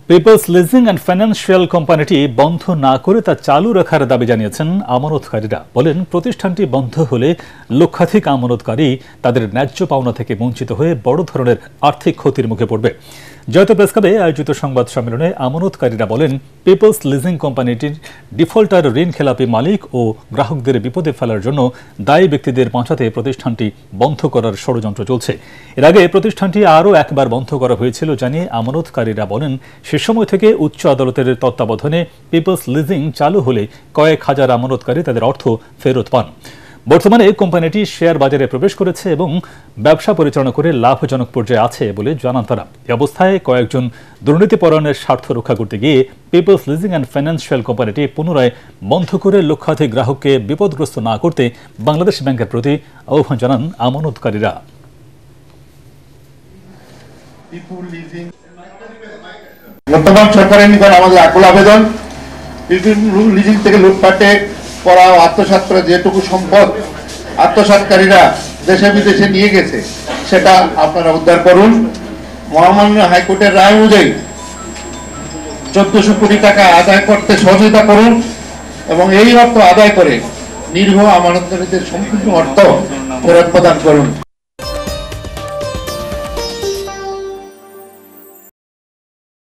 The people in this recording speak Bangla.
পিপলস লিজিং অ্যান্ড ফাইন্যান্সিয়াল কোম্পানিটি বন্ধ না করে তা চালু রাখার দাবি জানিয়েছেন আমানতকারীরা। বলেন, প্রতিষ্ঠানটি বন্ধ হলে লক্ষাধিক আমানতকারী তাদের ন্যায্য পাওনা থেকে বঞ্চিত হয়ে বড় ধরনের আর্থিক ক্ষতির মুখে পড়বে। জয়তে প্রেসক্লাবে আয়োজিত সংবাদ সম্মেলনে আমানতকারীরা বলেন, পিপলস লিজিং কোম্পানিটির ডিফল্টার ঋণ খেলাপি মালিক ও গ্রাহকদের বিপদে ফেলার জন্য দায়ী ব্যক্তিদের বাঁচাতে প্রতিষ্ঠানটি বন্ধ করার ষড়যন্ত্র চলছে। এর আগে প্রতিষ্ঠানটি আরও একবার বন্ধ করা হয়েছিল জানিয়ে আমানতকারীরা বলেন, সে সময় থেকে উচ্চ আদালতের তত্ত্বাবধানে পিপলস লিজিং চালু হলে কয়েক হাজার আমানতকারী তাদের অর্থ ফেরত পান। বর্তমানে কোম্পানিটি শেয়ার বাজারে প্রবেশ করেছে এবং ব্যবসা পরিচালনা করে লাভজনক পর্যায়ে আছে বলে জানান তারা। এ অবস্থায় কয়েকজন দুর্নীতিপরায়ণের স্বার্থ রক্ষা করতে গিয়ে পিপলস লিজিং অ্যান্ড ফাইন্যান্সিয়াল কোম্পানিটি পুনরায় বন্ধ করে লক্ষাধিক গ্রাহককে বিপদগ্রস্ত না করতে বাংলাদেশ ব্যাংকের প্রতি আহ্বান জানান আমানতকারীরা। বর্তমান সরকারের নিকট আমাদের আকুল আবেদন, লিজিং থেকে লুটপাটে করা আত্মসাৎ করা যেটুকু সম্পদ আত্মসাৎকারীরা দেশে বিদেশে নিয়ে গেছে সেটা আপনারা উদ্ধার করুন। মহামান্য হাইকোর্টের রায় অনুযায়ী 1400 কোটি টাকা আদায় করতে সহযোগিতা করুন এবং এই অর্থ আদায় করে নিরীহ আমানতকারীদের সম্পূর্ণ অর্থ ফেরত প্রদান করুন।